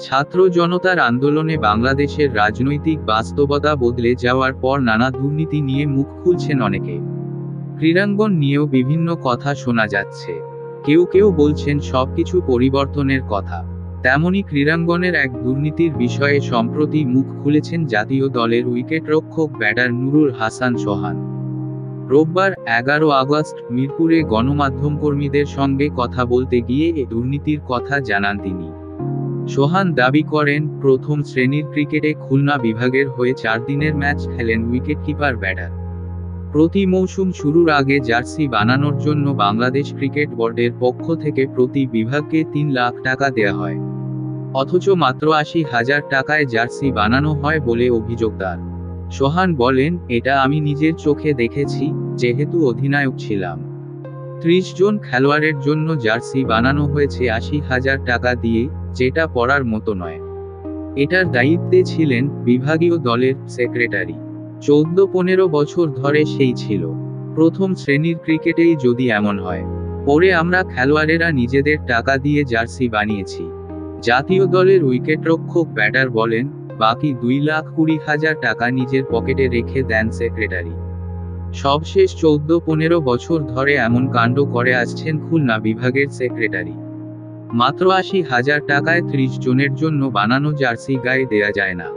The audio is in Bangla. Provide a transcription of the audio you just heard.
ছাত্র জনতার আন্দোলনে বাংলাদেশের রাজনৈতিক বাস্তবতা বদলে যাওয়ার পর নানা দুর্নীতি নিয়ে মুখ খুলছেন অনেকে। ক্রীড়াঙ্গন নিয়েও বিভিন্ন কথা শোনা যাচ্ছে। কেউ কেউ বলছেন সবকিছু পরিবর্তনের কথা। তেমনি ক্রীড়াঙ্গনের এক দুর্নীতির বিষয়ে সম্প্রতি মুখ খুলেছেন জাতীয় দলের উইকেটরক্ষক ব্যাটার নুরুল হাসান সোহান। রোববার 11 আগস্ট মিরপুরে গণমাধ্যমকর্মীদের সঙ্গে কথা বলতে গিয়ে এ দুর্নীতির কথা জানান তিনি। সোহান দাবি করেন, প্রথম শ্রেণীর ক্রিকেটে খুলনা বিভাগের হয়ে 4 দিনের ম্যাচ খেলেন উইকেটকিপার ব্যাটার। প্রতি মৌসুম শুরুর আগে জার্সি বানানোর জন্য বাংলাদেশ ক্রিকেট বোর্ডের পক্ষ থেকে প্রতি বিভাগকে 3 লাখ টাকা দেয়া হয়। অথচ মাত্র 80,000 টাকায় জার্সি বানানো হয় বলে অভিযোগ তার। সোহান বলেন, এটা আমি নিজের চোখে দেখেছি, যেহেতু অধিনায়ক ছিলাম। 30 জন খেলোয়াড়ের জন্য জার্সি বানানো হয়েছে 80,000 টাকা দিয়ে, যেটা পড়ার মতো নয়। এটার দায়িত্বে ছিলেন বিভাগীয় দলের সেক্রেটারি। 14-15 বছর ধরে সেই ছিল। প্রথম শ্রেণীর ক্রিকেটেই যদি এমন হয়, পরে আমরা খেলোয়াড়েরা নিজেদের টাকা দিয়ে জার্সি বানিয়েছি। জাতীয় দলের উইকেটরক্ষক ব্যাটার বলেন, বাকি 2,20,000 টাকা নিজের পকেটে রেখে দেন সেক্রেটারি। সবশেষ 14-15 বছর ধরে এমন কাণ্ড করে আসছেন খুলনা বিভাগের সেক্রেটারি। মাত্র 80,000 টাকায় 30 জনের জন্য বানানো জার্সি গায়ে দেয়া যায় না।